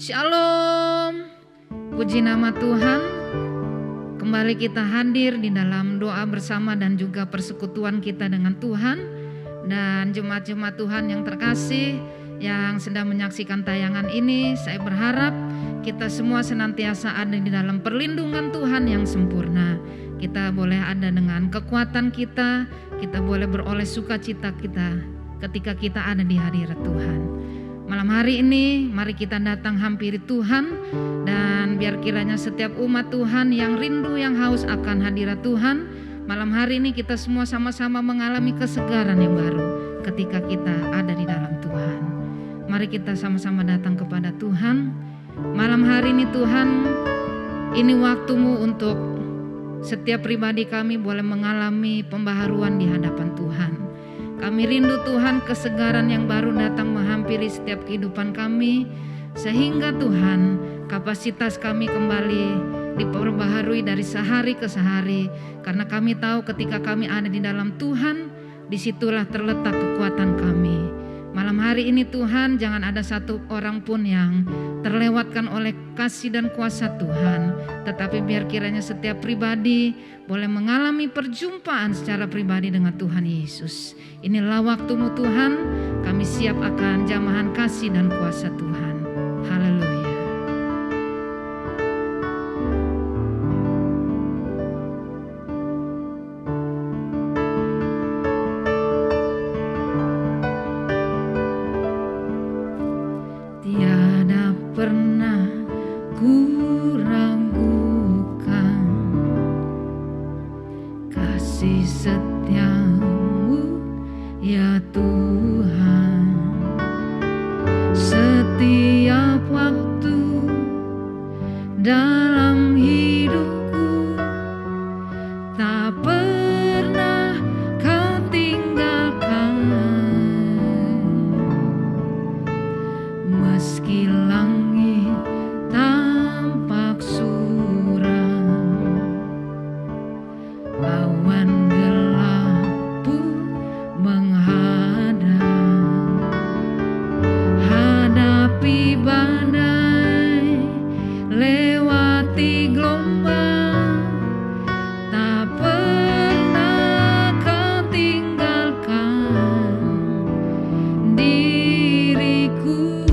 Shalom, puji nama Tuhan. Kembali kita hadir di dalam doa bersama dan juga persekutuan kita dengan Tuhan. Dan jemaat-jemaat Tuhan yang terkasih yang sedang menyaksikan tayangan ini, saya berharap kita semua senantiasa ada di dalam perlindungan Tuhan yang sempurna. Kita boleh ada dengan kekuatan kita boleh beroleh sukacita kita ketika kita ada di hadirat Tuhan. Malam hari ini mari kita datang hampiri Tuhan, dan biar kiranya setiap umat Tuhan yang rindu, yang haus akan hadirat Tuhan, malam hari ini kita semua sama-sama mengalami kesegaran yang baru ketika kita ada di dalam Tuhan. Mari kita sama-sama datang kepada Tuhan. Malam hari ini Tuhan, ini waktumu untuk setiap pribadi kami boleh mengalami pembaharuan di hadapan Tuhan. Kami rindu Tuhan, kesegaran yang baru datang menghampiri setiap kehidupan kami, sehingga Tuhan kapasitas kami kembali diperbaharui dari sehari ke sehari. Karena kami tahu ketika kami ada di dalam Tuhan, disitulah terletak kekuatan kami. Malam hari ini Tuhan, jangan ada satu orang pun yang terlewatkan oleh kasih dan kuasa Tuhan. Tetapi biar kiranya setiap pribadi boleh mengalami perjumpaan secara pribadi dengan Tuhan Yesus. Inilah waktumu Tuhan, kami siap akan jamahan kasih dan kuasa Tuhan. Haleluya. Tiada pernah ku ragukan kasih setiamu ya Tuhan. Setiap waktu dalam hidupku tak pernah kau tinggalkan. Meski langit tampak suram, awan gelap pun menghadang, hadapi badai, lewati gelombang, tak pernah kau tinggalkan diriku.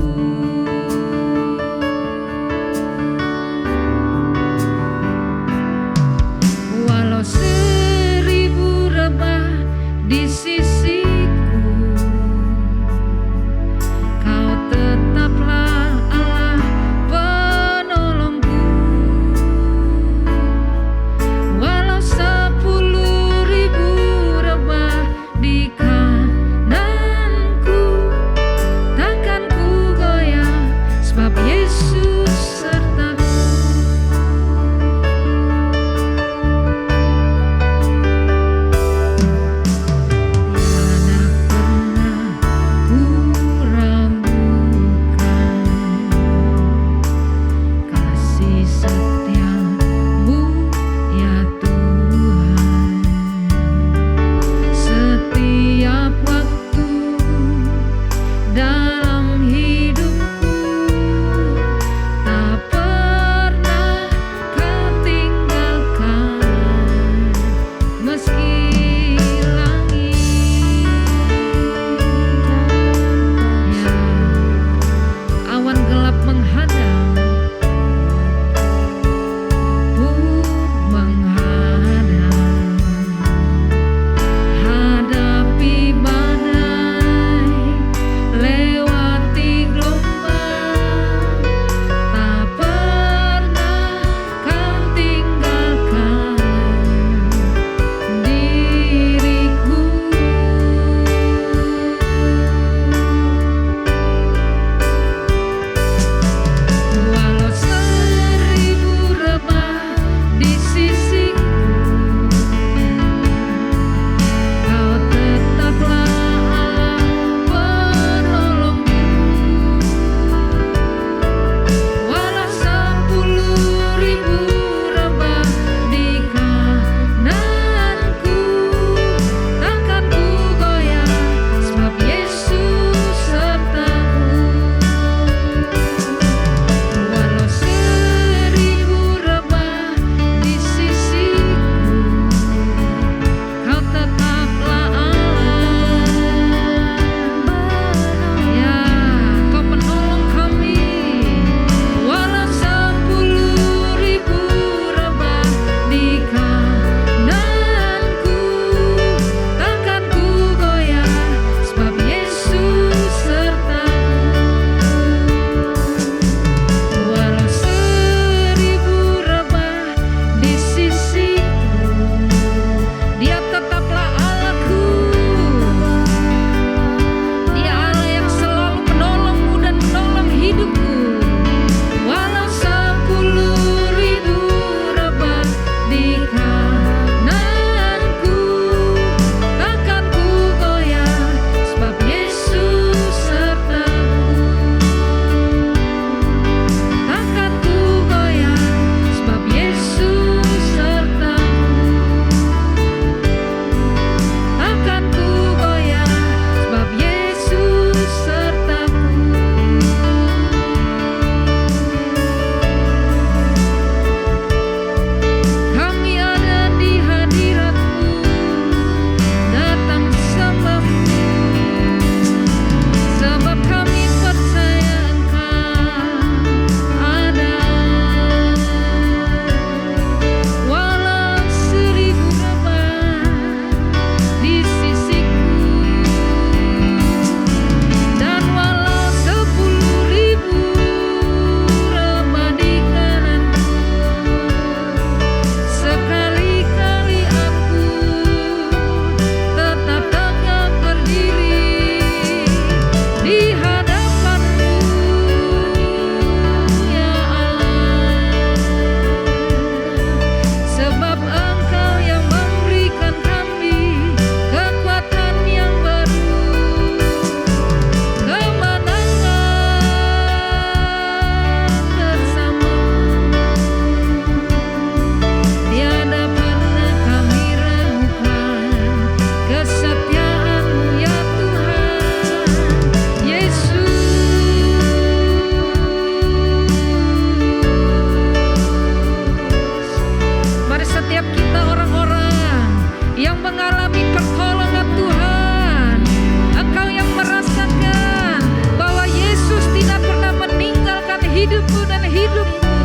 hidupku dan hidupmu.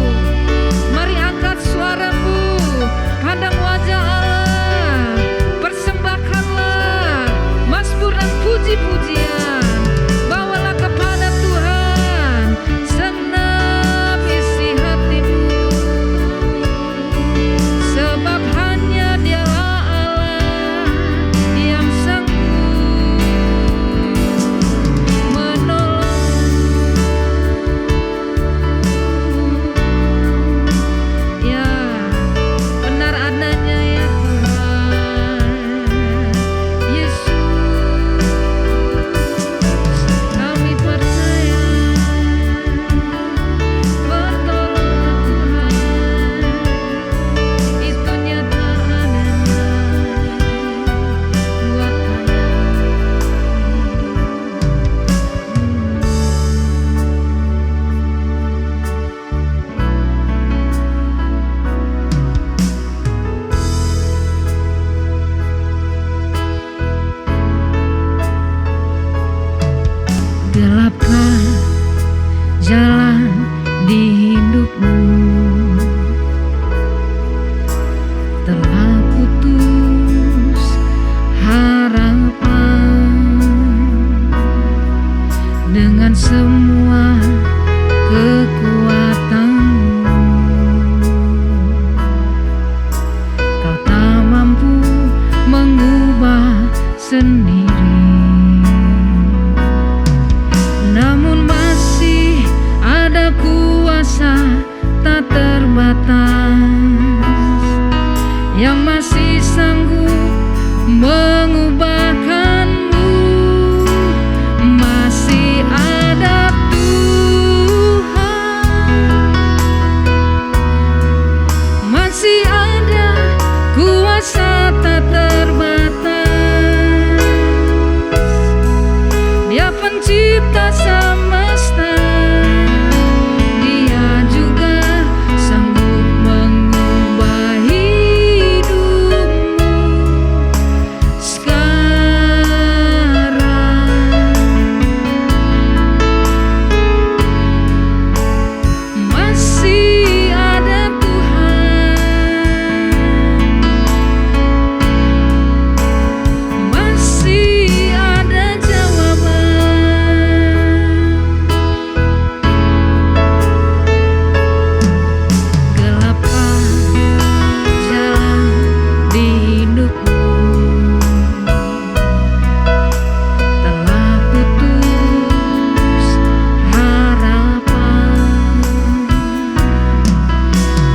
Mari angkat suaramu, pandang wajah Allah, persembahkanlah mazmur dan puji-pujian. Bawalah kepada Tuhan senam isi hatimu, sebab hanya Dialah Allah yang sanggup menolong. Ya, benar adanya ya Tuhan Yesus, kami percaya pertolongan Tuhan itu nyata adanya buat kami. Gelapkah jalan di hidupmu, telah putus harapan dengan semua kekuatanmu. Kau tak mampu mengubah sendiri, namun masih ada kuasa tak terbatas yang masih sanggup mengubahkanmu. Masih ada Tuhan, masih ada kuasa tak terbatas. Dia pencipta semesta, Dia juga sanggup mengubah hidupmu sekarang. Masih ada Tuhan, masih ada jawaban. Gelapkah jalan di hidupmu, telah putus harapan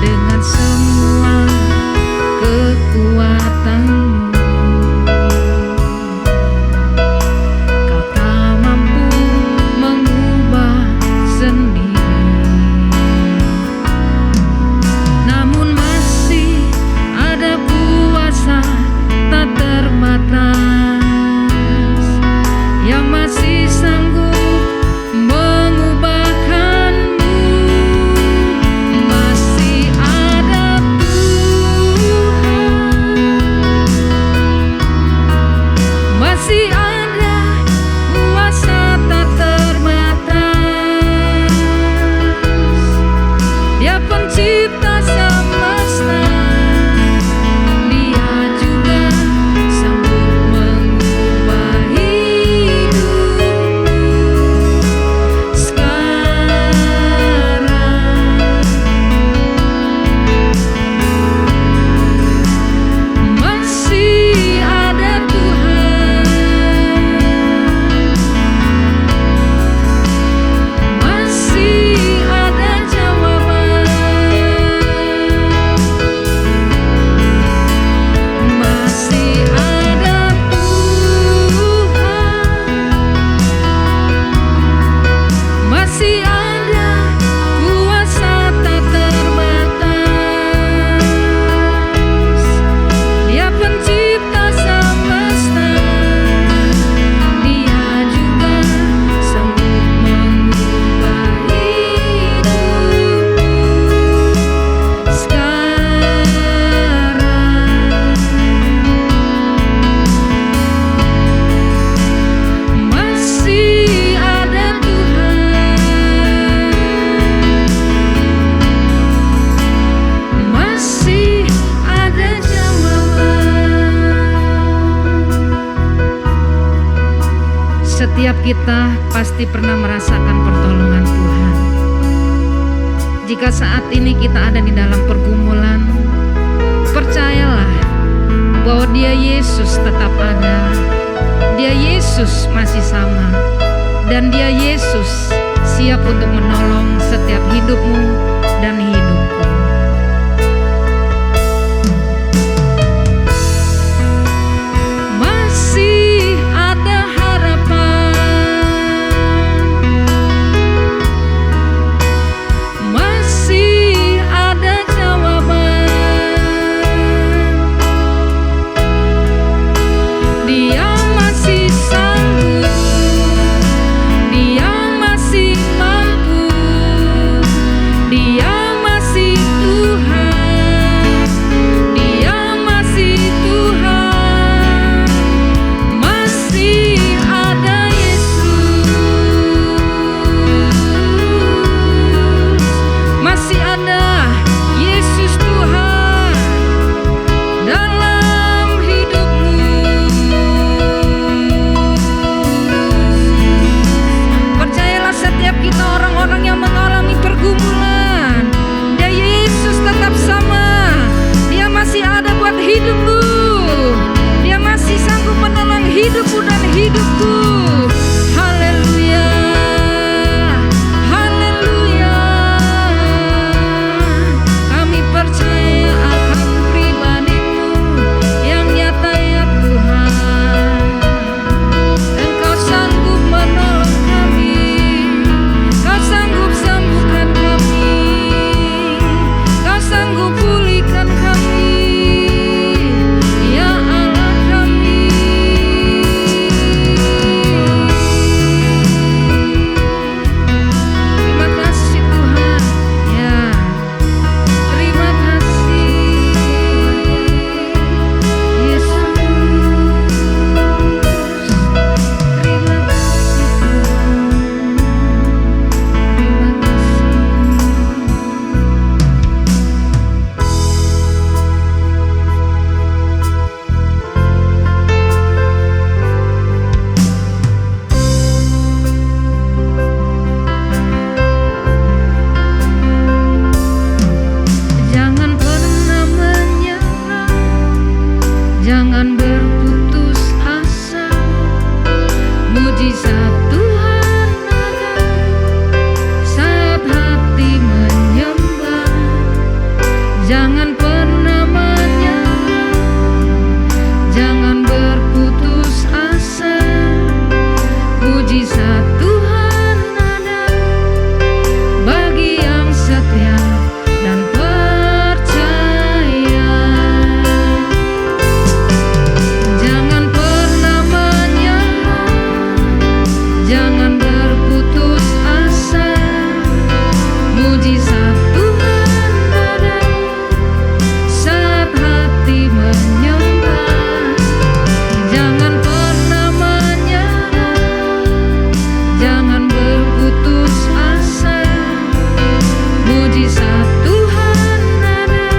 dengan semua kekuatanmu. Kau tak mampu mengubah sendiri, namun masih ada kuasa tak terbatas yang masih sanggup mengubahkanmu. Masih ada Tuhan, masih ada kuasa tak terbatas. Dia pencipta semesta, Dia juga sanggup mengubah hidupmu sekarang. Masih ada Tuhan, masih ada jawaban. setiap kita pasti pernah merasakan pertolongan Tuhan. Jika saat ini kita ada di dalam pergumulan, percayalah bahwa Dia Yesus tetap ada. Dia Yesus masih sama, dan Dia Yesus siap untuk menolong setiap hidupmu dan hidupku. Masih ada harapan, masih ada jawaban. Dia masih sanggup, Dia masih mampu, Dia masih Tuhan, Dia masih Tuhan. Masih ada Yesus, masih ada Yesus Tuhan dalam hidupmu. Percayalah, setiap kita orang-orang yang mengalami pergumulan, Dia Yesus tetap sama. Dia masih ada buat hidupmu. Dia masih sanggup menolong hidupmu dan hidupku. Haleluya, haleluya. Kami percaya akan pribadi-Mu yang nyata ya Tuhan. Engkau sanggup menolong kami, Kau sanggup sembuhkan kami, Kau sanggup pulihkan kami, ya Allah kami. Terima kasih Tuhan, ya terima kasih Yesus. Terima kasih Tuhan, terima Jangan pernah menyerah, jangan berputus asa. Mujizat Tuhan ada saat hati menyembah. Jangan pernah menyerah, jangan berputus asa. Mujizat Tuhan ada bagi yang setia dan percaya. Jangan pernah menyerah, jangan berputus asa. Mujizat Tuhan ada saat hati menyembah. Jangan pernah menyerah, jangan berputus asa. Mujizat Tuhan ada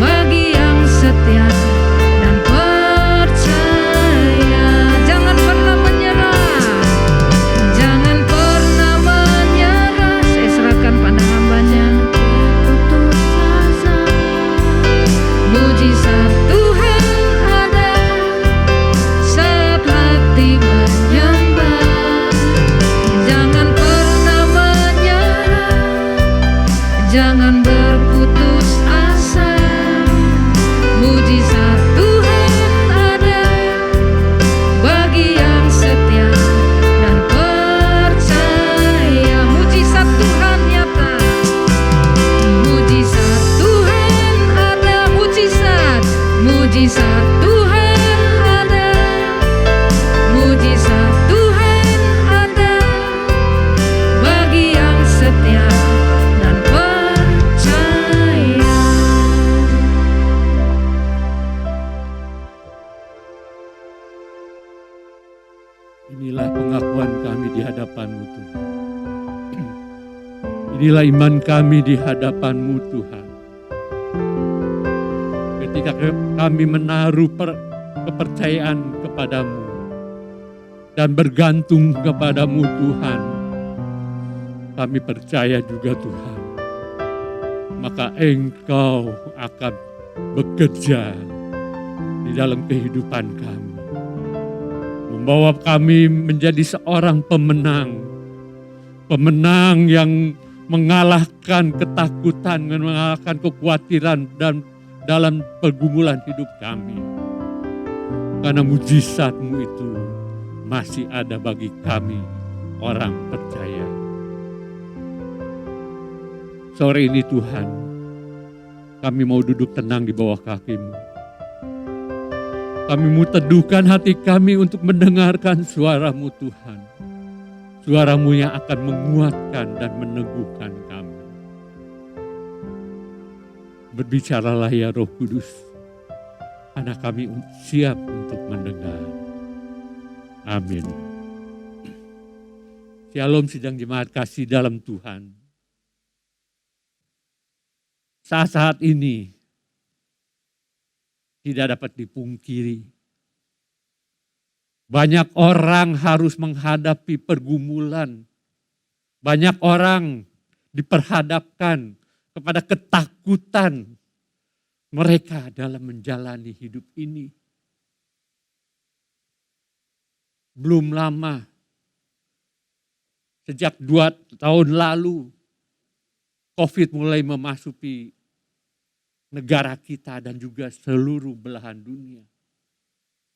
bagi yang setia dan percaya. Jangan pernah menyerah, jangan pernah menyerah. Saya serahkan pada hamba-Nya. Putus asa. Mujizat Tuhan ada saat hati menyembah. Jangan pernah menyerah, jangan berputus asa. Mujizat Tuhan ada bagi yang setia dan percaya. Mujizat Tuhan nyata, mujizat Tuhan ada. Mujizat Tuhan ada, mujizat Tuhan ada bagi yang setia dan percaya. Inilah pengakuan kami di hadapan-Mu Tuhan. Inilah iman kami di hadapan-Mu Tuhan. Ketika kami menaruh kepercayaan kepadamu, dan bergantung kepadamu Tuhan. Kami percaya juga Tuhan, maka Engkau akan bekerja di dalam kehidupan kami. Membawa kami menjadi seorang pemenang. Pemenang yang mengalahkan ketakutan, mengalahkan kekhawatiran dan dalam pergumulan hidup kami. Karena mujizat-Mu itu masih ada bagi kami orang percaya. Sore ini Tuhan, kami mau duduk tenang di bawah kaki-Mu. Kami mau teduhkan hati kami untuk mendengarkan suara-Mu Tuhan. Suara-Mu yang akan menguatkan dan meneguhkan kami. Berbicaralah ya Roh Kudus, karena kami siap untuk mendengar. Amin. Shalom sidang jemaat kasih dalam Tuhan. Saat-saat ini tidak dapat dipungkiri. Banyak orang harus menghadapi pergumulan. Banyak orang diperhadapkan kepada ketakutan mereka dalam menjalani hidup ini. Belum lama, sejak 2 tahun lalu, COVID mulai memasuki negara kita dan juga seluruh belahan dunia.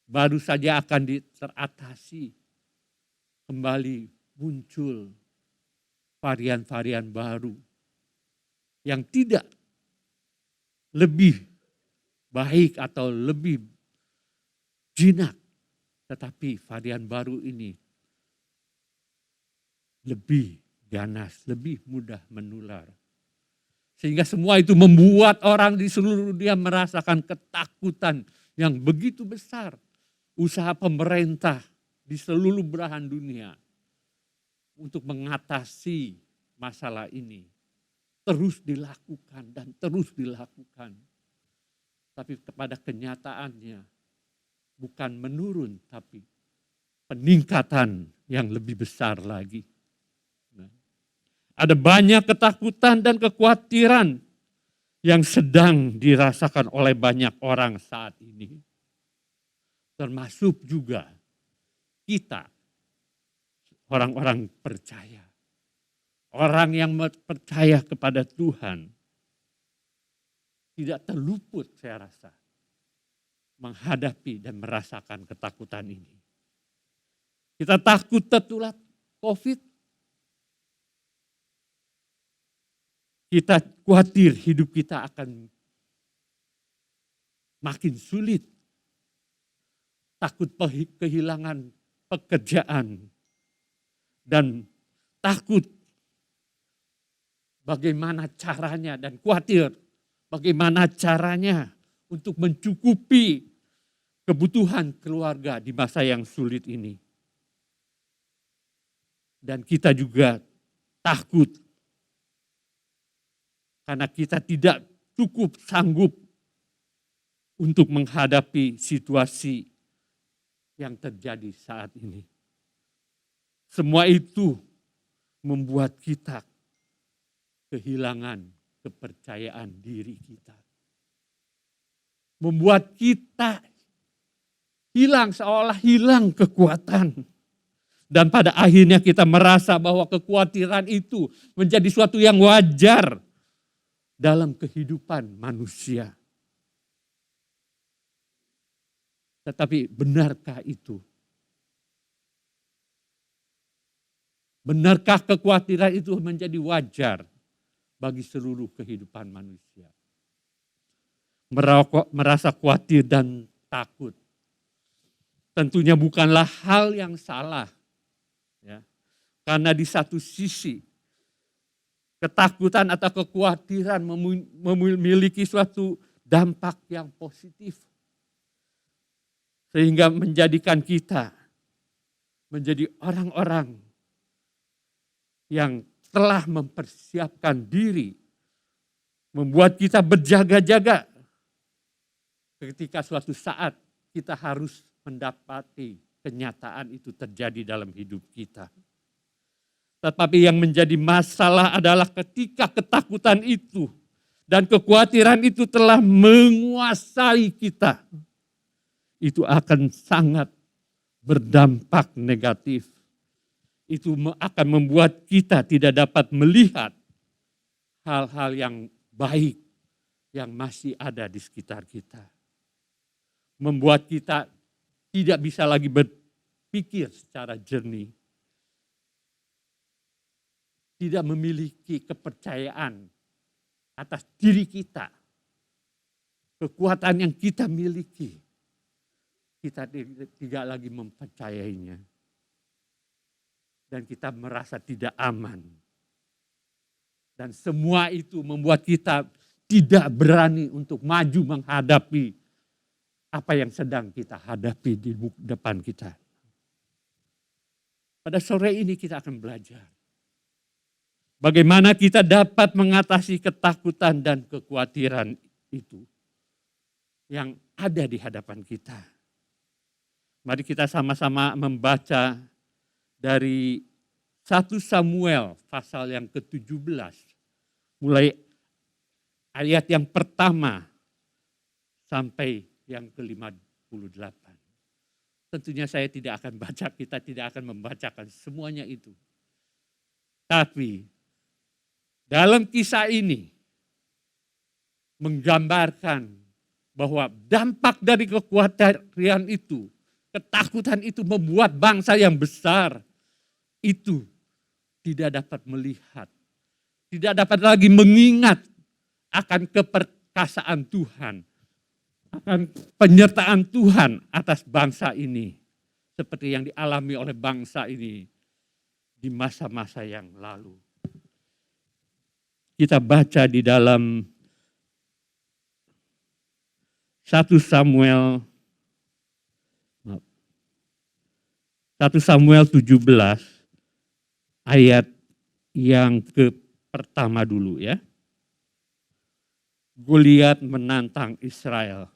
Baru saja akan teratasi, kembali muncul varian-varian baru yang tidak lebih baik atau lebih jinak, tetapi varian baru ini lebih ganas, lebih mudah menular. Sehingga semua itu membuat orang di seluruh dunia merasakan ketakutan yang begitu besar. Usaha pemerintah di seluruh belahan dunia untuk mengatasi masalah ini terus dilakukan dan terus dilakukan. Tapi kepada kenyataannya bukan menurun, tapi peningkatan yang lebih besar lagi. Ada banyak ketakutan dan kekhawatiran yang sedang dirasakan oleh banyak orang saat ini. Termasuk juga kita, orang-orang percaya. Orang yang percaya kepada Tuhan tidak terluput saya rasa menghadapi dan merasakan ketakutan ini. Kita takut tertular COVID. Kita khawatir hidup kita akan makin sulit. Takut kehilangan pekerjaan. Dan takut bagaimana caranya dan khawatir bagaimana caranya untuk mencukupi kebutuhan keluarga di masa yang sulit ini. Dan kita juga takut karena kita tidak cukup sanggup untuk menghadapi situasi yang terjadi saat ini. Semua itu membuat kita kehilangan kepercayaan diri kita. Membuat kita seolah hilang kekuatan. Dan pada akhirnya kita merasa bahwa kekhawatiran itu menjadi suatu yang wajar dalam kehidupan manusia. Tetapi benarkah itu? Benarkah kekhawatiran itu menjadi wajar bagi seluruh kehidupan manusia? Merasa khawatir dan takut tentunya bukanlah hal yang salah. Ya. Karena di satu sisi ketakutan atau kekhawatiran memiliki suatu dampak yang positif. Sehingga menjadikan kita menjadi orang-orang yang telah mempersiapkan diri. Membuat kita berjaga-jaga ketika suatu saat kita harus mendapati kenyataan itu terjadi dalam hidup kita. Tetapi yang menjadi masalah adalah ketika ketakutan itu dan kekhawatiran itu telah menguasai kita, itu akan sangat berdampak negatif. Itu akan membuat kita tidak dapat melihat hal-hal yang baik yang masih ada di sekitar kita. Membuat kita tidak bisa lagi berpikir secara jernih. Tidak memiliki kepercayaan atas diri kita. Kekuatan yang kita miliki. Kita tidak lagi mempercayainya. Dan kita merasa tidak aman. Dan semua itu membuat kita tidak berani untuk maju menghadapi apa yang sedang kita hadapi di depan kita. Pada sore ini kita akan belajar bagaimana kita dapat mengatasi ketakutan dan kekhawatiran itu yang ada di hadapan kita. Mari kita sama-sama membaca dari 1 Samuel pasal yang ke-17. Mulai ayat yang pertama sampai yang ke-58. Tentunya saya tidak akan baca, kita tidak akan membacakan semuanya itu. Tapi dalam kisah ini menggambarkan bahwa dampak dari kekhawatiran itu, ketakutan itu membuat bangsa yang besar itu tidak dapat melihat, tidak dapat lagi mengingat akan keperkasaan Tuhan, akan penyertaan Tuhan atas bangsa ini, seperti yang dialami oleh bangsa ini di masa-masa yang lalu. Kita baca di dalam 1 Samuel 17 ayat yang pertama dulu ya. Goliat menantang Israel.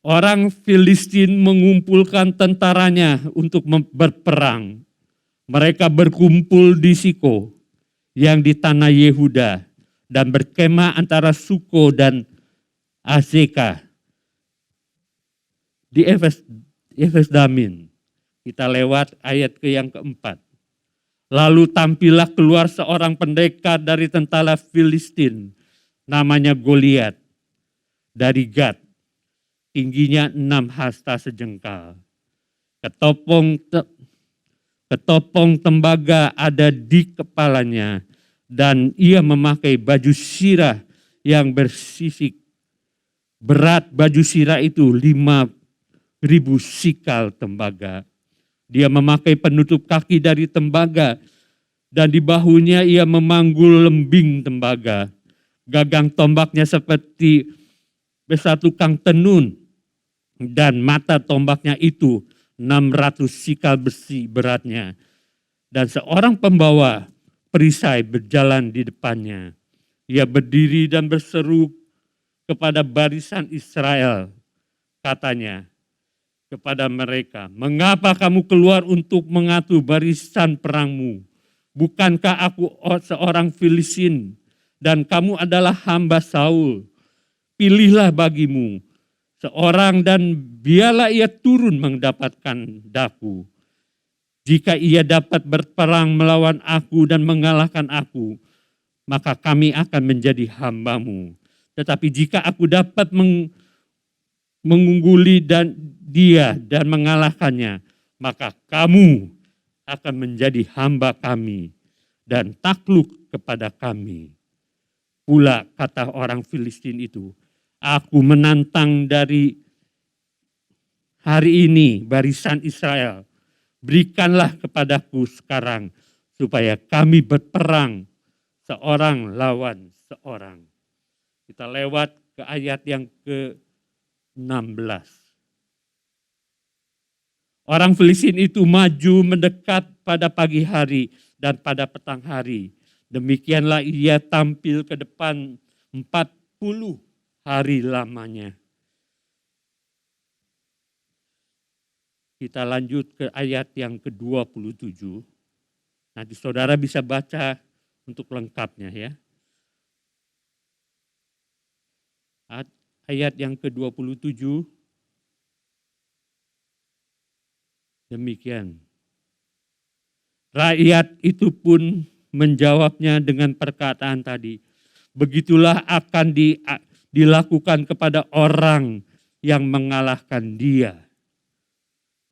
Orang Filistin mengumpulkan tentaranya untuk berperang. Mereka berkumpul di Siko yang di tanah Yehuda dan berkemah antara Suko dan Azeka di Efes-Damin. Kita lewat ayat yang keempat. Lalu tampillah keluar seorang pendekar dari tentara Filistin, namanya Goliat, dari Gad. Tingginya 6 hasta sejengkal. Ketopong tembaga ada di kepalanya dan ia memakai baju sirah yang bersisik. Berat baju sirah itu 5.000 sikal tembaga. Dia memakai penutup kaki dari tembaga dan di bahunya ia memanggul lembing tembaga. Gagang tombaknya seperti besar tukang tenun dan mata tombaknya itu 600 sikal besi beratnya. Dan seorang pembawa perisai berjalan di depannya. Ia berdiri dan berseru kepada barisan Israel. Katanya kepada mereka, mengapa kamu keluar untuk mengatur barisan perangmu? Bukankah aku seorang Filistin dan kamu adalah hamba Saul? Pilihlah bagimu seorang dan biarlah ia turun mendapatkan daku. Jika ia dapat berperang melawan aku dan mengalahkan aku, maka kami akan menjadi hambamu. Tetapi jika aku dapat mengungguli dia dan mengalahkannya, maka kamu akan menjadi hamba kami dan takluk kepada kami. Pula kata orang Filistin itu, aku menantang dari hari ini barisan Israel, berikanlah kepadaku sekarang supaya kami berperang seorang lawan seorang. Kita lewat ke ayat yang ke-16. Orang Filistin itu maju mendekat pada pagi hari dan pada petang hari. Demikianlah ia tampil ke depan 40 hari lamanya. Kita lanjut ke ayat yang ke-27. Nanti saudara bisa baca untuk lengkapnya ya. Ayat yang ke-27 demikian. Rakyat itu pun menjawabnya dengan perkataan tadi. Begitulah akan dilakukan kepada orang yang mengalahkan dia.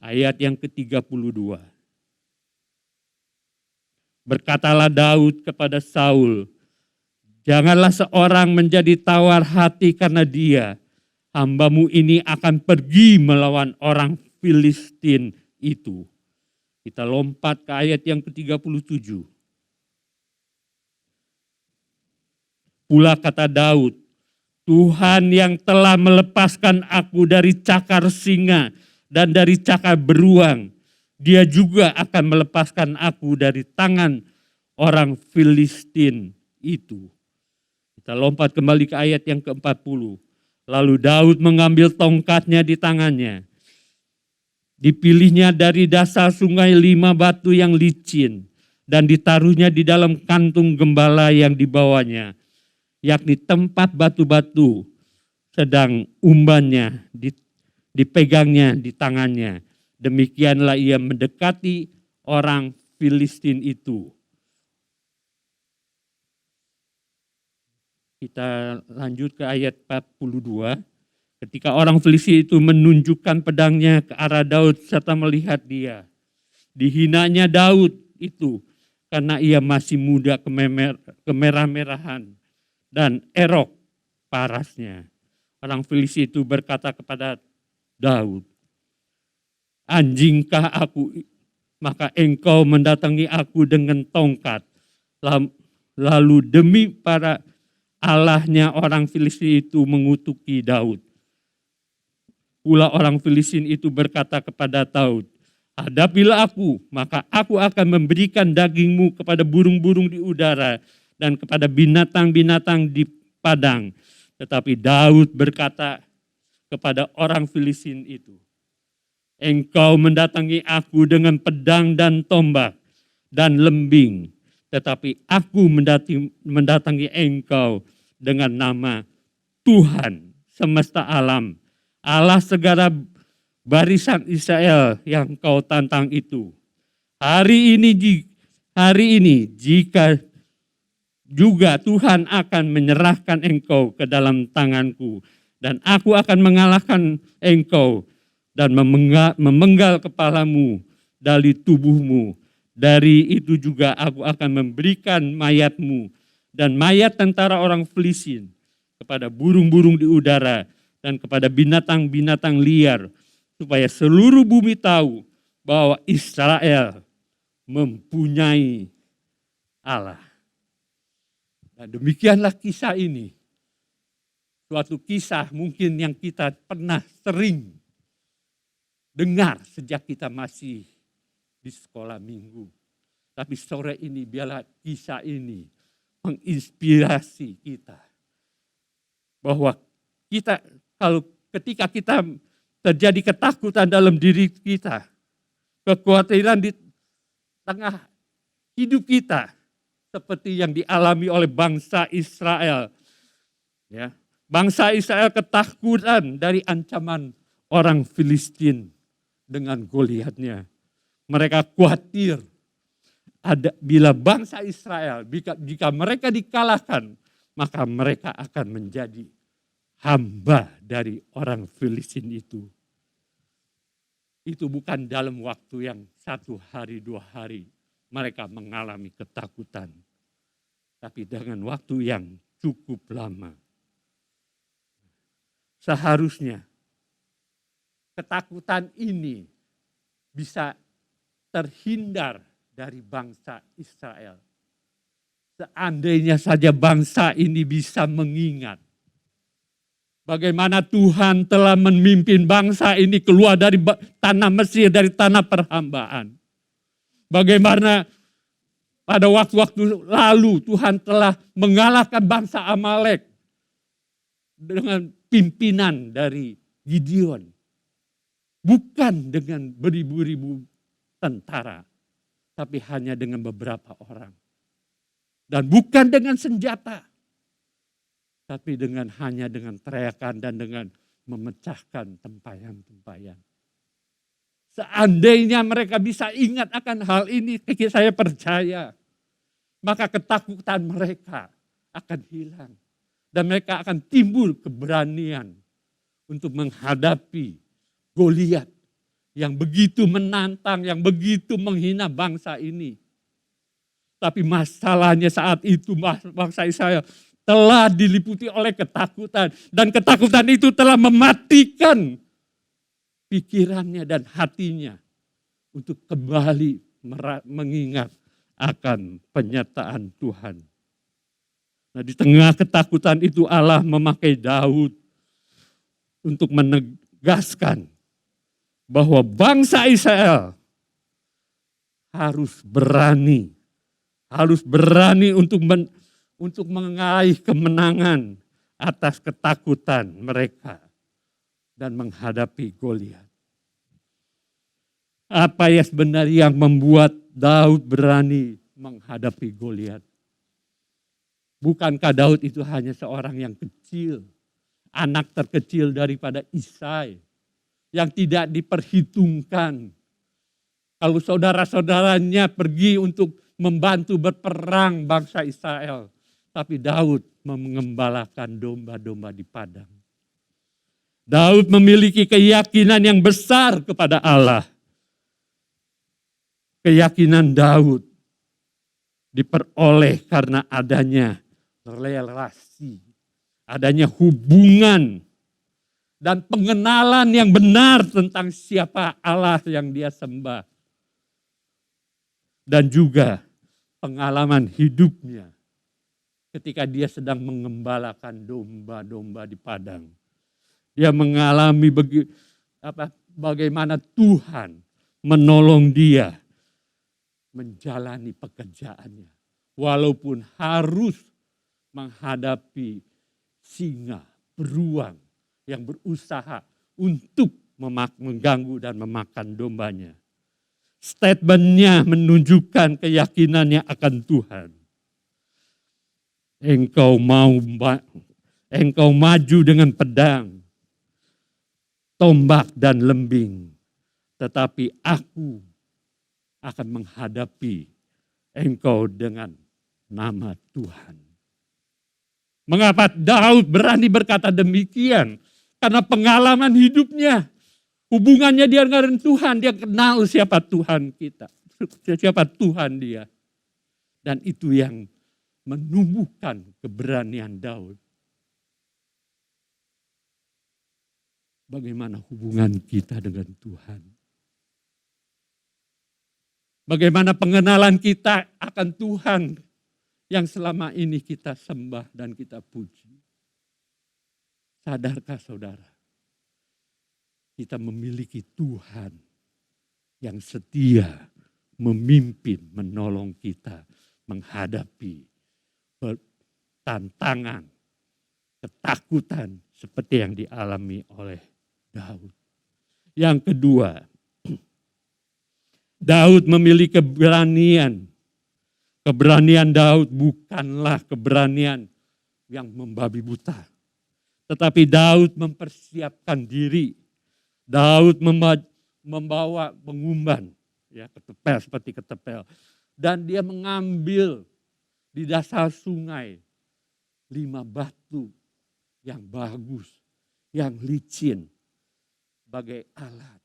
Ayat yang ke-32. Berkatalah Daud kepada Saul, janganlah seorang menjadi tawar hati karena dia. Hambamu ini akan pergi melawan orang Filistin itu. Kita lompat ke ayat yang ke-37. Pula kata Daud, Tuhan yang telah melepaskan aku dari cakar singa dan dari cakar beruang, dia juga akan melepaskan aku dari tangan orang Filistin itu. Kita lompat kembali ke ayat yang ke-40. Lalu Daud mengambil tongkatnya di tangannya. Dipilihnya dari dasar sungai 5 batu yang licin dan ditaruhnya di dalam kantung gembala yang dibawanya, yakni tempat batu-batu, sedang umbannya dipegangnya di tangannya. Demikianlah ia mendekati orang Filistin itu. Kita lanjut ke ayat 42. Ketika orang Filistin itu menunjukkan pedangnya ke arah Daud serta melihat dia. Dihinanya Daud itu karena ia masih muda kemerah-merahan dan erok parasnya. Orang Filistin itu berkata kepada Daud, anjingkah aku, maka engkau mendatangi aku dengan tongkat. Lalu demi para Allahnya orang Filistin itu mengutuki Daud. Pula orang Filistin itu berkata kepada Daud, hadapilah aku, maka aku akan memberikan dagingmu kepada burung-burung di udara dan kepada binatang-binatang di padang. Tetapi Daud berkata kepada orang Filistin itu, engkau mendatangi aku dengan pedang dan tombak dan lembing, tetapi aku mendatangi engkau dengan nama Tuhan semesta alam, Allah segala barisan Israel yang kau tantang itu. Hari ini jika juga Tuhan akan menyerahkan engkau ke dalam tanganku, dan aku akan mengalahkan engkau dan memenggal kepalamu dari tubuhmu. Dari itu juga aku akan memberikan mayatmu dan mayat tentara orang Filistin kepada burung-burung di udara dan kepada binatang-binatang liar, supaya seluruh bumi tahu bahwa Israel mempunyai Allah. Nah, demikianlah kisah ini. Suatu kisah mungkin yang kita pernah sering dengar sejak kita masih di sekolah minggu. Tapi sore ini biarlah kisah ini menginspirasi kita. Bahwa kita, ketika kita terjadi ketakutan dalam diri kita, kekhawatiran di tengah hidup kita, seperti yang dialami oleh bangsa Israel. Ya, bangsa Israel ketakutan dari ancaman orang Filistin dengan Goliatnya. Mereka khawatir bila bangsa Israel, jika mereka dikalahkan, maka mereka akan menjadi hamba dari orang Filistin itu. Itu bukan dalam waktu yang 1 hari 2 hari mereka mengalami ketakutan. Tapi dengan waktu yang cukup lama. Seharusnya ketakutan ini bisa terhindar dari bangsa Israel. Seandainya saja bangsa ini bisa mengingat bagaimana Tuhan telah memimpin bangsa ini keluar dari tanah Mesir, dari tanah perhambaan. Bagaimana pada waktu-waktu lalu Tuhan telah mengalahkan bangsa Amalek dengan pimpinan dari Gideon. bukan dengan beribu-ribu tentara, tapi hanya dengan beberapa orang. Dan bukan dengan senjata, tapi hanya dengan teriakan dan dengan memecahkan tempayan-tempayan. Seandainya mereka bisa ingat akan hal ini, saya percaya, maka ketakutan mereka akan hilang. Dan mereka akan timbul keberanian untuk menghadapi Goliat yang begitu menantang, yang begitu menghina bangsa ini. Tapi masalahnya saat itu bangsa Israel telah diliputi oleh ketakutan. Dan ketakutan itu telah mematikan pikirannya dan hatinya untuk kembali mengingat akan penyertaan Tuhan. Nah, di tengah ketakutan itu Allah memakai Daud untuk menegaskan bahwa bangsa Israel harus berani untuk meraih kemenangan atas ketakutan mereka dan menghadapi Goliat. Apa yang sebenarnya yang membuat Daud berani menghadapi Goliat? Bukankah Daud itu hanya seorang yang kecil, anak terkecil daripada Isai, yang tidak diperhitungkan. Kalau saudara-saudaranya pergi untuk membantu berperang bangsa Israel, tapi Daud mengembalakan domba-domba di padang. Daud memiliki keyakinan yang besar kepada Allah. Keyakinan Daud diperoleh karena adanya relasi, adanya hubungan dan pengenalan yang benar tentang siapa Allah yang dia sembah. Dan juga pengalaman hidupnya ketika dia sedang mengembalakan domba-domba di padang. Dia mengalami bagaimana Tuhan menolong dia menjalani pekerjaannya. Walaupun harus menghadapi singa, beruang yang berusaha untuk mengganggu dan memakan dombanya. Statementnya menunjukkan keyakinannya akan Tuhan. Engkau maju dengan pedang, tombak dan lembing, tetapi aku akan menghadapi engkau dengan nama Tuhan. Mengapa Daud berani berkata demikian? Karena pengalaman hidupnya, hubungannya dia dengan Tuhan, dia kenal siapa Tuhan kita, siapa Tuhan dia. Dan itu yang menumbuhkan keberanian Daud. Bagaimana hubungan kita dengan Tuhan? Bagaimana pengenalan kita akan Tuhan yang selama ini kita sembah dan kita puji? Sadarkah saudara? Kita memiliki Tuhan yang setia, memimpin, menolong kita menghadapi tantangan, ketakutan seperti yang dialami oleh Daud. Yang kedua, Daud memiliki keberanian. Keberanian Daud bukanlah keberanian yang membabi buta. Tetapi Daud mempersiapkan diri. Daud membawa pengumban, ya, ketepel seperti ketepel. Dan dia mengambil di dasar sungai 5 batu yang bagus, yang licin, sebagai alat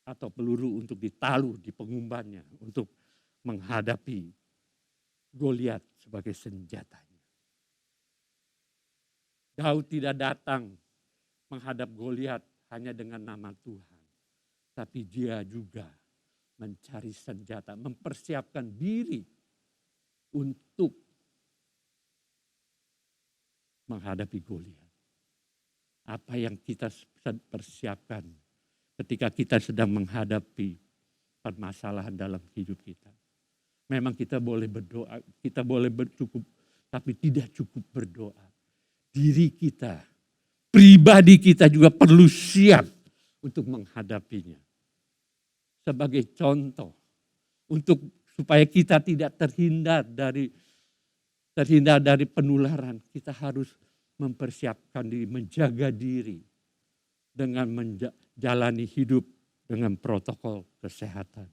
atau peluru untuk ditaruh di pengumbannya untuk menghadapi Goliat sebagai senjatanya. Daud tidak datang menghadap Goliat hanya dengan nama Tuhan, tapi dia juga mencari senjata, mempersiapkan diri untuk menghadapi Goliat. Apa yang kita persiapkan ketika kita sedang menghadapi permasalahan dalam hidup kita? Memang kita boleh berdoa, kita boleh bercukup, tapi tidak cukup berdoa. Diri kita, pribadi kita juga perlu siap untuk menghadapinya. Sebagai contoh, supaya kita tidak terhindar dari penularan, kita harus mempersiapkan diri, menjaga diri dengan menjalani hidup dengan protokol kesehatan.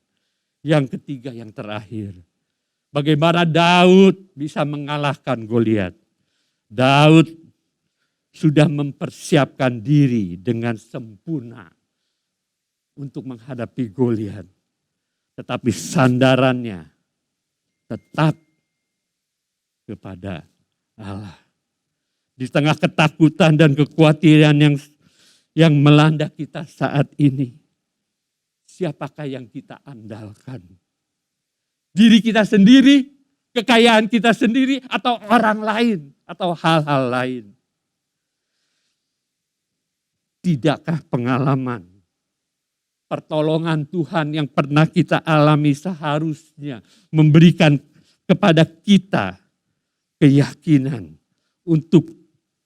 Yang ketiga, yang terakhir, bagaimana Daud bisa mengalahkan Goliat. Daud sudah mempersiapkan diri dengan sempurna untuk menghadapi Goliat. Tetapi sandarannya tetap kepada Allah. Di tengah ketakutan dan kekhawatiran yang melanda kita saat ini, siapakah yang kita andalkan? Diri kita sendiri, kekayaan kita sendiri, atau orang lain, atau hal-hal lain? Tidakkah pengalaman pertolongan Tuhan yang pernah kita alami seharusnya memberikan kepada kita keyakinan untuk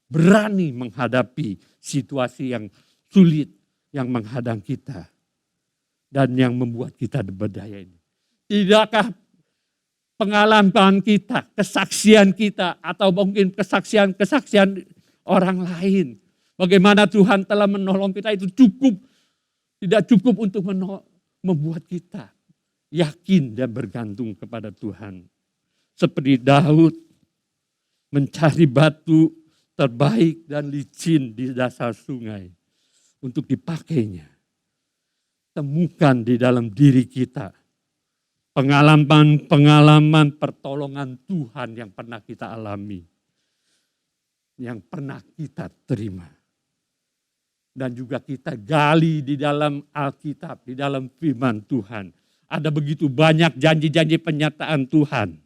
berani menghadapi situasi yang sulit yang menghadang kita dan yang membuat kita berdaya ini? Tidakkah pengalaman kita, kesaksian kita, atau mungkin kesaksian orang lain, bagaimana Tuhan telah menolong kita, itu tidak cukup untuk membuat kita yakin dan bergantung kepada Tuhan. Seperti Daud mencari batu terbaik dan licin di dasar sungai untuk dipakainya. Temukan di dalam diri kita pengalaman pertolongan Tuhan yang pernah kita alami, yang pernah kita terima. Dan juga kita gali di dalam Alkitab, di dalam firman Tuhan. Ada begitu banyak janji-janji penyertaan Tuhan.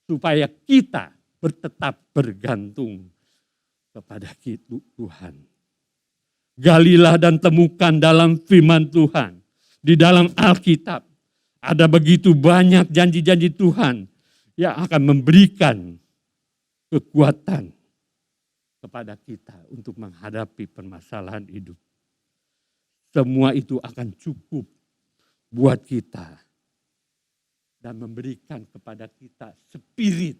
Supaya kita tetap bergantung kepada Tuhan. Galilah dan temukan dalam firman Tuhan. Di dalam Alkitab ada begitu banyak janji-janji Tuhan yang akan memberikan kekuatan kepada kita untuk menghadapi permasalahan hidup. Semua itu akan cukup buat kita dan memberikan kepada kita spirit,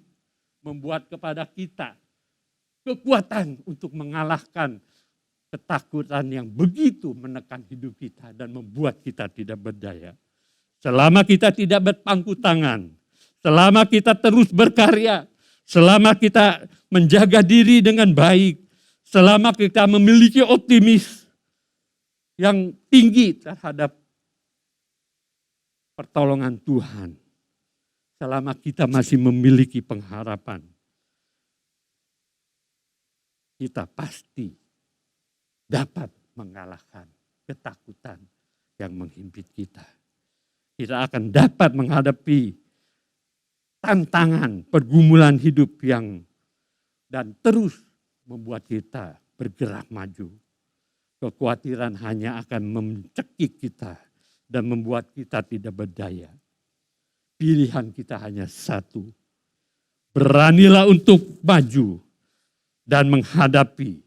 membuat kepada kita kekuatan untuk mengalahkan ketakutan yang begitu menekan hidup kita dan membuat kita tidak berdaya. Selama kita tidak berpangku tangan, selama kita terus berkarya, selama kita menjaga diri dengan baik, selama kita memiliki optimis yang tinggi terhadap pertolongan Tuhan, selama kita masih memiliki pengharapan, kita pasti dapat mengalahkan ketakutan yang menghimpit kita. Kita akan dapat menghadapi tantangan pergumulan hidup dan terus membuat kita bergerak maju. Kekhawatiran hanya akan mencekik kita dan membuat kita tidak berdaya. Pilihan kita hanya satu. Beranilah untuk maju dan menghadapi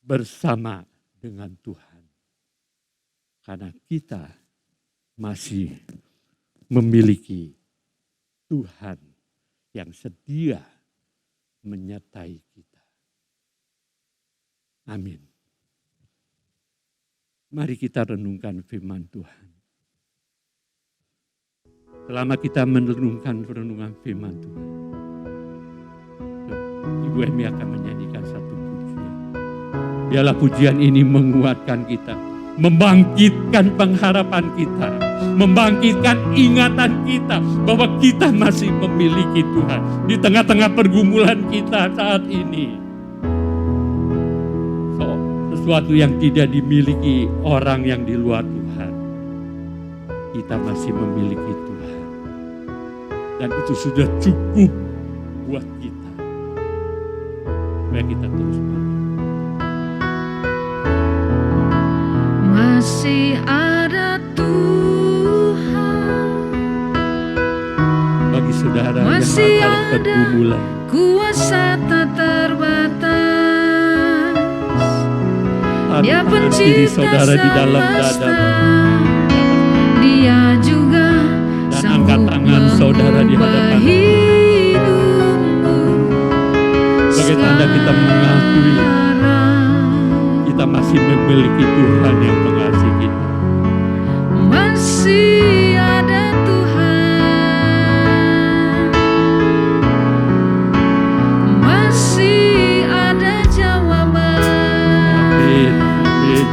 bersama dengan Tuhan. Karena kita masih memiliki Tuhan yang setia menyertai kita. Amin. Mari kita renungkan firman Tuhan. Selama kita merenungkan firman Tuhan, Ibu Emi akan menyanyikan satu pujian. Biarlah pujian ini menguatkan kita, membangkitkan pengharapan kita, membangkitkan ingatan kita bahwa kita masih memiliki Tuhan di tengah-tengah pergumulan kita saat ini. Sesuatu yang tidak dimiliki orang yang di luar Tuhan, kita masih memiliki Tuhan, dan itu sudah cukup buat kita. Supaya kita terus masih ada Tuhan. Bagi saudara masih yang dalam pergumulan, kuasa tak terbatas. Tuhan, Dia tangan kiri pencipta saudara di dalam dada. semesta. Dia juga Dan angkat tangan saudara di hadapan hidupmu. sebagai tanda kita mengakui kita masih memiliki Tuhan yang mengasihi kita. Masih ada Tuhan, masih ada jawaban. Amin, amin.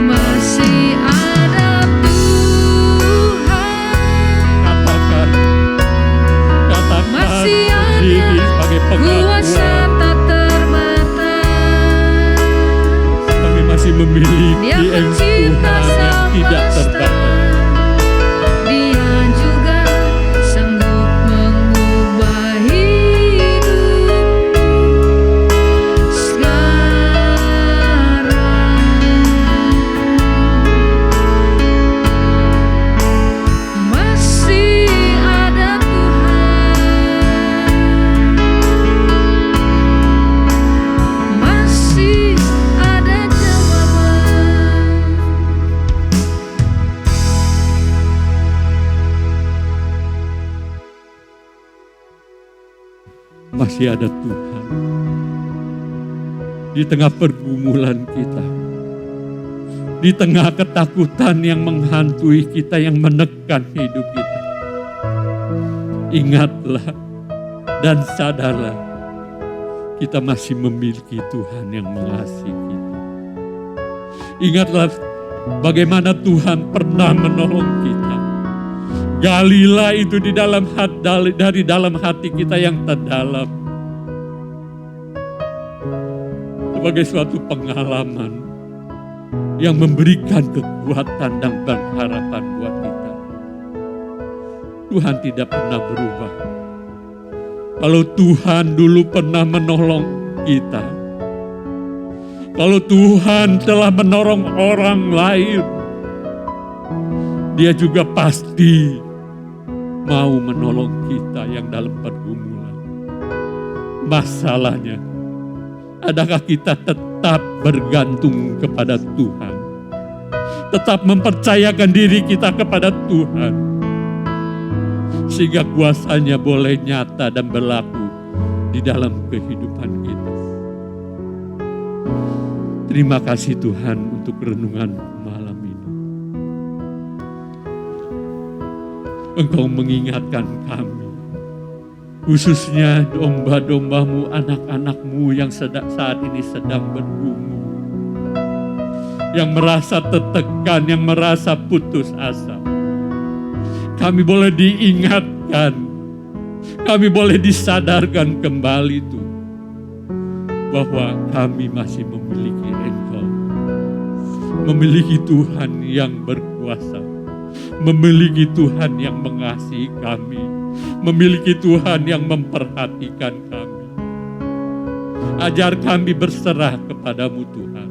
Masih ada Tuhan, Katakan masih ada ini sebagai kuasa pengakuan tak terbatas. kami masih memiliki Dia pencipta Tuhan yang tidak semesta. terbatas. Dia juga sanggup mengubah hidupmu sekarang. Masih ada Tuhan, masih ada jawaban. Masih ada Tuhan di tengah pergumulan kita, di tengah ketakutan yang menghantui kita, yang menekan hidup kita. Ingatlah dan sadarlah, kita masih memiliki Tuhan yang mengasihi kita. Ingatlah bagaimana Tuhan pernah menolong kita. Galilah itu di dalam dari dalam hati kita yang terdalam. Sebagai suatu pengalaman yang memberikan kekuatan dan pengharapan buat kita. Tuhan tidak pernah berubah. Kalau Tuhan dulu pernah menolong kita, kalau Tuhan telah menolong orang lain, Dia juga pasti mau menolong kita yang dalam pergumulan. Masalahnya, adakah kita tetap bergantung kepada Tuhan? Tetap mempercayakan diri kita kepada Tuhan. Sehingga kuasanya boleh nyata dan berlaku di dalam kehidupan kita. Terima kasih Tuhan untuk renungan malam ini. Engkau mengingatkan kami, khususnya domba-dombamu, anak-anakmu yang saat ini sedang bergumul, yang merasa tertekan, yang merasa putus asa. Kami boleh diingatkan, kami boleh disadarkan kembali Tuhan, bahwa kami masih memiliki Engkau, memiliki Tuhan yang berkuasa, memiliki Tuhan yang mengasihi kami, memiliki Tuhan yang memperhatikan kami. Ajar kami berserah kepadamu Tuhan,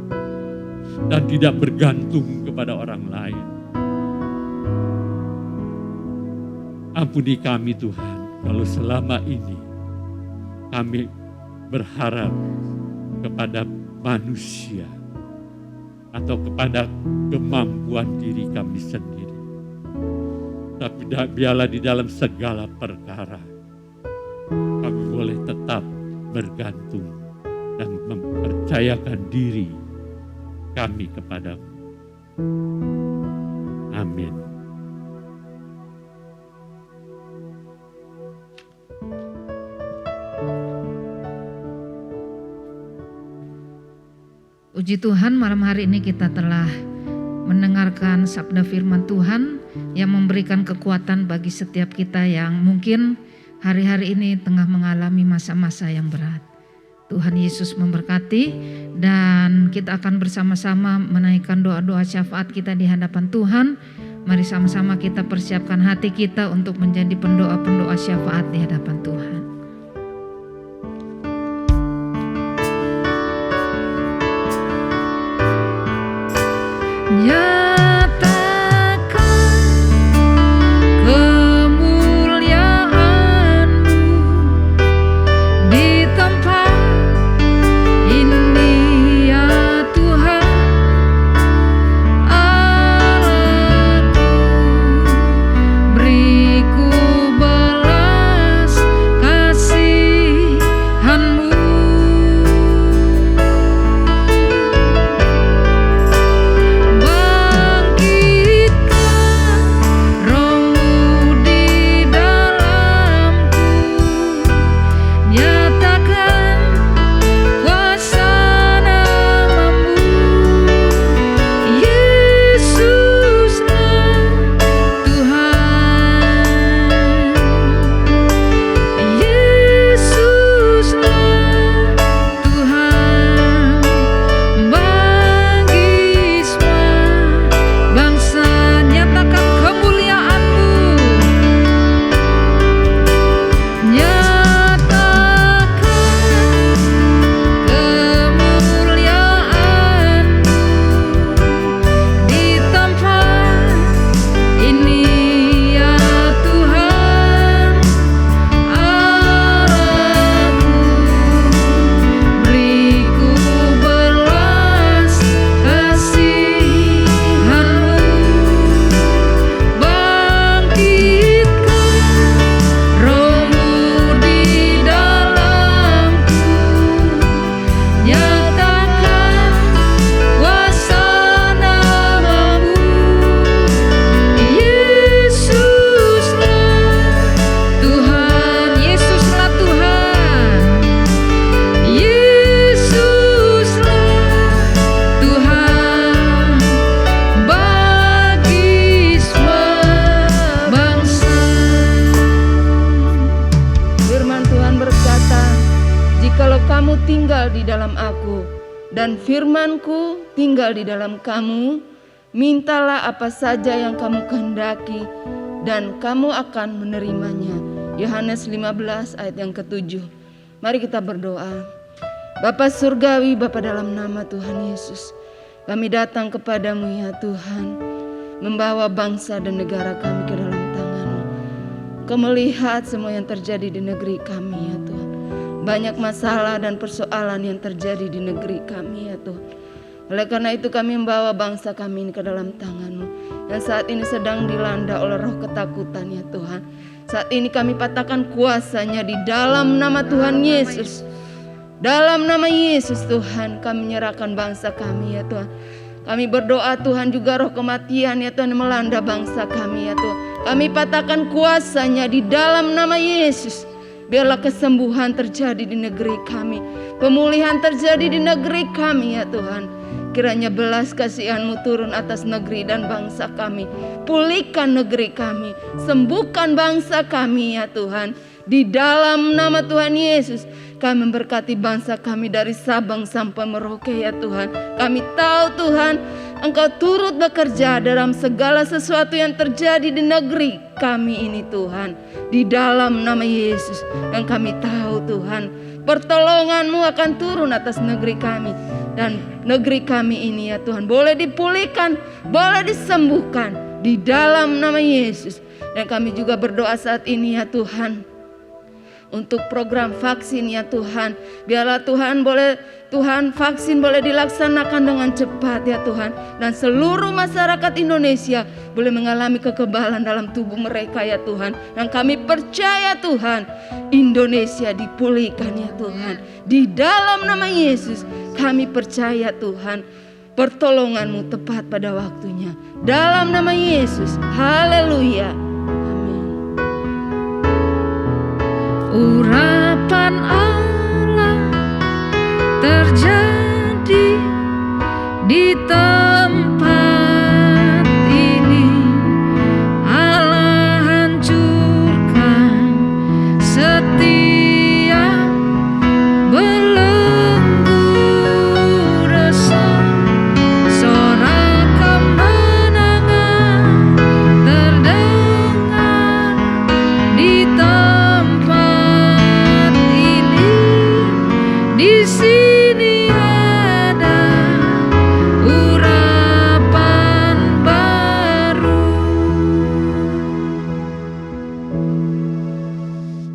dan tidak bergantung kepada orang lain. Ampuni kami Tuhan, kalau selama ini kami berharap kepada manusia atau kepada kemampuan diri kami sendiri. Tapi biarlah di dalam segala perkara kami boleh tetap bergantung dan mempercayakan diri kami kepadamu. Amin. Puji Tuhan, malam hari ini kita telah mendengarkan sabda firman Tuhan yang memberikan kekuatan bagi setiap kita yang mungkin hari-hari ini tengah mengalami masa-masa yang berat. Tuhan Yesus memberkati, dan kita akan bersama-sama menaikkan doa-doa syafaat kita di hadapan Tuhan. Mari sama-sama kita persiapkan hati kita untuk menjadi pendoa-pendoa syafaat di hadapan Tuhan. Nyatakan kemuliaan-Mu di tempat ini. kamu tinggal di dalam aku, dan firman-Ku tinggal di dalam kamu, mintalah apa saja yang kamu kehendaki, dan kamu akan menerimanya. Yohanes 15 ayat yang ke-7. Mari kita berdoa. Bapa Surgawi, Bapa dalam nama Tuhan Yesus, kami datang kepadamu ya Tuhan, membawa bangsa dan negara kami ke dalam tangan-Mu. Kau melihat semua yang terjadi di negeri kami ya Tuhan. Banyak masalah dan persoalan yang terjadi di negeri kami ya Tuhan. Oleh karena itu kami membawa bangsa kami ini ke dalam tangan-Mu, yang saat ini sedang dilanda oleh roh ketakutan ya Tuhan. Saat ini kami patahkan kuasanya di dalam nama Tuhan Yesus. Dalam nama Yesus Tuhan, kami menyerahkan bangsa kami ya Tuhan. Kami berdoa Tuhan juga roh kematian ya Tuhan melanda bangsa kami ya Tuhan. Kami patahkan kuasanya di dalam nama Yesus. Biarlah kesembuhan terjadi di negeri kami, pemulihan terjadi di negeri kami ya Tuhan. Kiranya belas kasihan-Mu turun atas negeri dan bangsa kami. Pulihkan negeri kami, sembuhkan bangsa kami ya Tuhan. Di dalam nama Tuhan Yesus, kami memberkati bangsa kami dari Sabang sampai Merauke ya Tuhan. Kami tahu Tuhan, Engkau turut bekerja dalam segala sesuatu yang terjadi di negeri kami ini Tuhan. Di dalam nama Yesus. Dan kami tahu Tuhan, pertolongan-Mu akan turun atas negeri kami. Dan negeri kami ini ya Tuhan boleh dipulihkan, boleh disembuhkan di dalam nama Yesus. Dan kami juga berdoa saat ini ya Tuhan, untuk program vaksin ya Tuhan. Biarlah Tuhan vaksin boleh dilaksanakan dengan cepat ya Tuhan. Dan seluruh masyarakat Indonesia boleh mengalami kekebalan dalam tubuh mereka ya Tuhan. Dan kami percaya Tuhan, Indonesia dipulihkan ya Tuhan. Di dalam nama Yesus kami percaya Tuhan, pertolongan-Mu tepat pada waktunya. Dalam nama Yesus, haleluya. Urapan Allah terjadi di tempat ini. Allah hancurkan setiap belenggu dosa. Sorak kemenangan terdengar di tempat ini. Di sini ada urapan baru.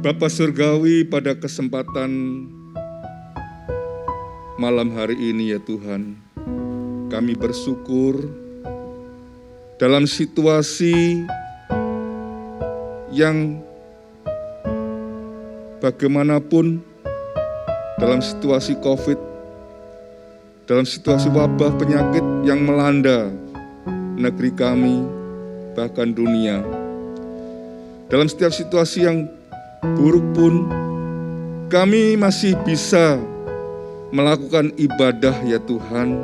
Bapa Surgawi, pada kesempatan malam hari ini ya Tuhan, kami bersyukur dalam situasi yang bagaimanapun, dalam situasi COVID, dalam situasi wabah penyakit yang melanda negeri kami, bahkan dunia. Dalam setiap situasi yang buruk pun, kami masih bisa melakukan ibadah ya Tuhan,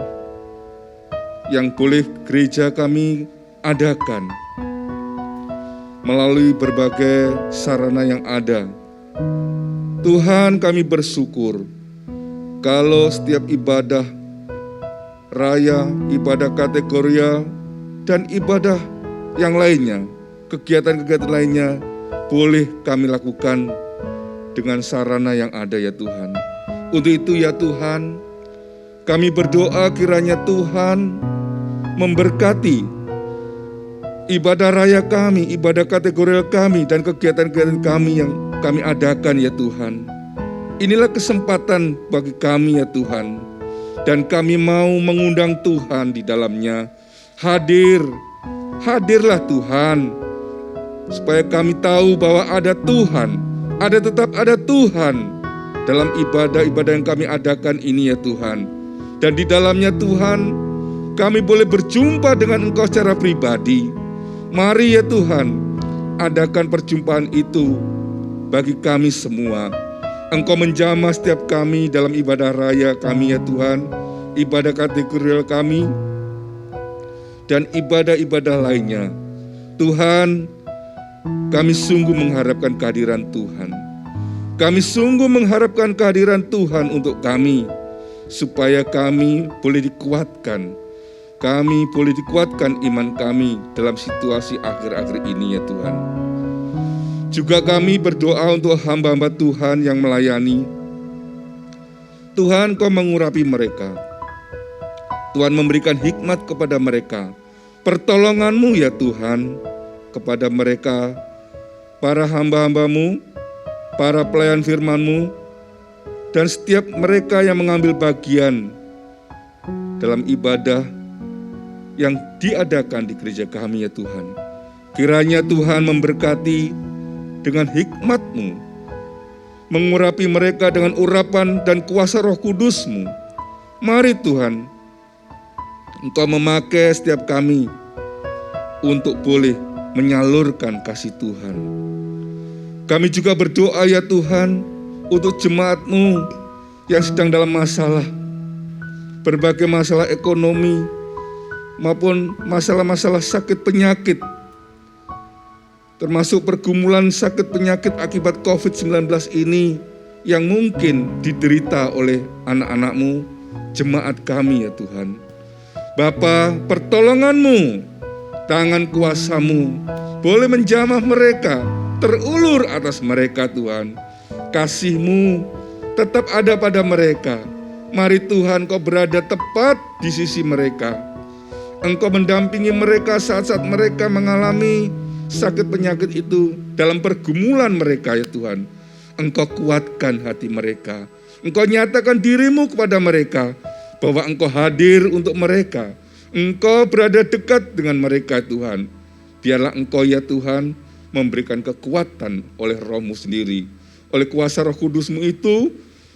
yang boleh gereja kami adakan melalui berbagai sarana yang ada. Tuhan, kami bersyukur kalau setiap ibadah raya, ibadah kategorial, dan ibadah yang lainnya, kegiatan-kegiatan lainnya boleh kami lakukan dengan sarana yang ada ya Tuhan. Untuk itu ya Tuhan, kami berdoa kiranya Tuhan memberkati ibadah raya kami, ibadah kategorial kami, dan kegiatan-kegiatan kami yang kami adakan ya Tuhan. Inilah kesempatan bagi kami ya Tuhan, dan kami mau mengundang Tuhan di dalamnya. Hadirlah Tuhan, supaya kami tahu bahwa ada Tuhan, tetap ada Tuhan dalam ibadah-ibadah yang kami adakan ini ya Tuhan. Dan di dalamnya Tuhan, kami boleh berjumpa dengan Engkau secara pribadi. Mari ya Tuhan, adakan perjumpaan itu bagi kami semua. Engkau menjamah setiap kami dalam ibadah raya kami ya Tuhan, ibadah kategorial kami, dan ibadah-ibadah lainnya. Tuhan, kami sungguh mengharapkan kehadiran Tuhan. Kami sungguh mengharapkan kehadiran Tuhan untuk kami, supaya kami boleh dikuatkan. Kami boleh dikuatkan iman kami dalam situasi akhir-akhir ini ya Tuhan. Juga kami berdoa untuk hamba-hamba Tuhan yang melayani. Tuhan, Kau mengurapi mereka. Tuhan memberikan hikmat kepada mereka. Pertolongan-Mu ya Tuhan kepada mereka, para hamba-hamba-Mu, para pelayan firman-Mu, dan setiap mereka yang mengambil bagian dalam ibadah yang diadakan di gereja kami ya Tuhan. Kiranya Tuhan memberkati dengan hikmat-Mu, mengurapi mereka dengan urapan dan kuasa Roh Kudus-Mu. Mari Tuhan, Engkau memakai setiap kami untuk boleh menyalurkan kasih Tuhan. Kami juga berdoa ya Tuhan untuk jemaat-Mu yang sedang dalam masalah, berbagai masalah ekonomi maupun masalah-masalah sakit penyakit, termasuk pergumulan sakit penyakit akibat COVID-19 ini yang mungkin diderita oleh anak-anak-Mu, jemaat kami ya Tuhan. Bapa, pertolongan-Mu, tangan kuasa-Mu boleh menjamah mereka, terulur atas mereka Tuhan. Kasih-Mu tetap ada pada mereka. Mari Tuhan, Kau berada tepat di sisi mereka. Engkau mendampingi mereka saat-saat mereka mengalami sakit penyakit itu dalam pergumulan mereka ya Tuhan. Engkau kuatkan hati mereka. Engkau nyatakan diri-Mu kepada mereka bahwa Engkau hadir untuk mereka. Engkau berada dekat dengan mereka Tuhan. Biarlah Engkau ya Tuhan memberikan kekuatan oleh Roh-Mu sendiri. Oleh kuasa Roh Kudus-Mu itu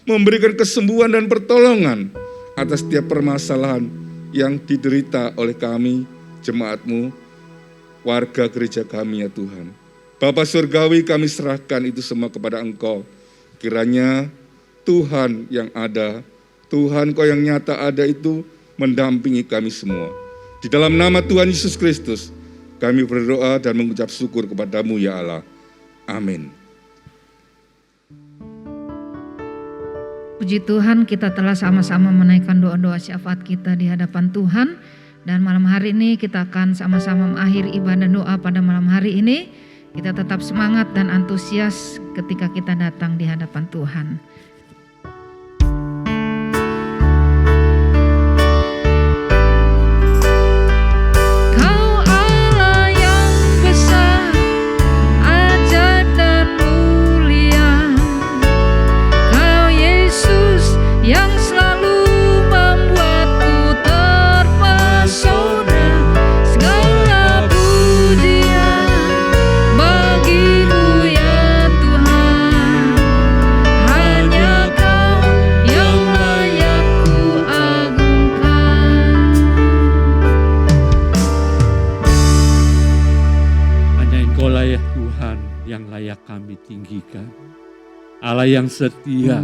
memberikan kesembuhan dan pertolongan atas setiap permasalahan yang diderita oleh kami, jemaat-Mu, warga gereja kami ya Tuhan. Bapa Surgawi, kami serahkan itu semua kepada Engkau. Kiranya Tuhan yang ada, Tuhan Kau yang nyata ada itu mendampingi kami semua. Di dalam nama Tuhan Yesus Kristus, kami berdoa dan mengucap syukur kepada-Mu ya Allah. Amin. Puji Tuhan, kita telah sama-sama menaikkan doa-doa syafaat kita di hadapan Tuhan. Dan malam hari ini kita akan sama-sama mengakhiri ibadah doa pada malam hari ini. Kita tetap semangat dan antusias ketika kita datang di hadapan Tuhan. Allah yang setia,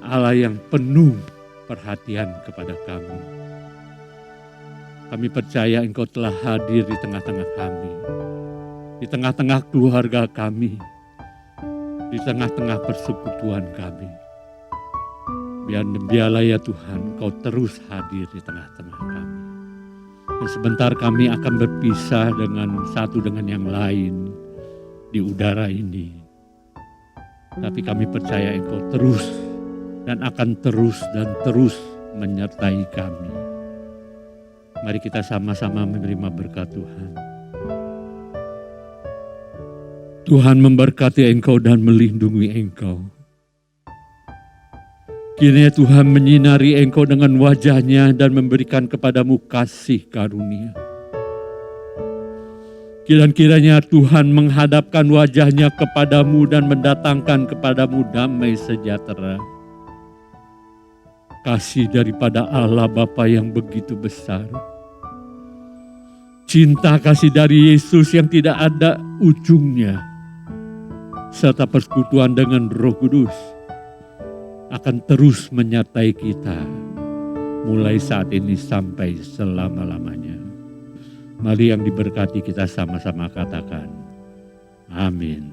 Allah yang penuh perhatian kepada kami. Kami percaya Engkau telah hadir di tengah-tengah kami, di tengah-tengah keluarga kami, di tengah-tengah persekutuan kami. Biarlah ya Tuhan, Engkau terus hadir di tengah-tengah kami. Dan sebentar kami akan berpisah dengan satu dengan yang lain di udara ini. Tapi kami percaya Engkau terus dan akan terus dan terus menyertai kami. Mari kita sama-sama menerima berkat Tuhan. Tuhan memberkati Engkau dan melindungi Engkau. Kiranya Tuhan menyinari Engkau dengan wajah-Nya dan memberikan kepadamu kasih karunia. Kiranya Tuhan menghadapkan wajah-Nya kepadamu dan mendatangkan kepadamu damai sejahtera. Kasih daripada Allah Bapa yang begitu besar. Cinta kasih dari Yesus yang tidak ada ujungnya. Serta persekutuan dengan Roh Kudus akan terus menyertai kita. Mulai saat ini sampai selama-lamanya. Mari yang diberkati kita sama-sama katakan, amin.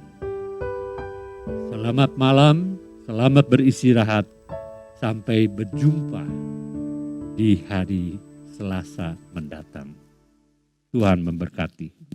Selamat malam, selamat beristirahat. Sampai berjumpa di hari Selasa mendatang. Tuhan memberkati.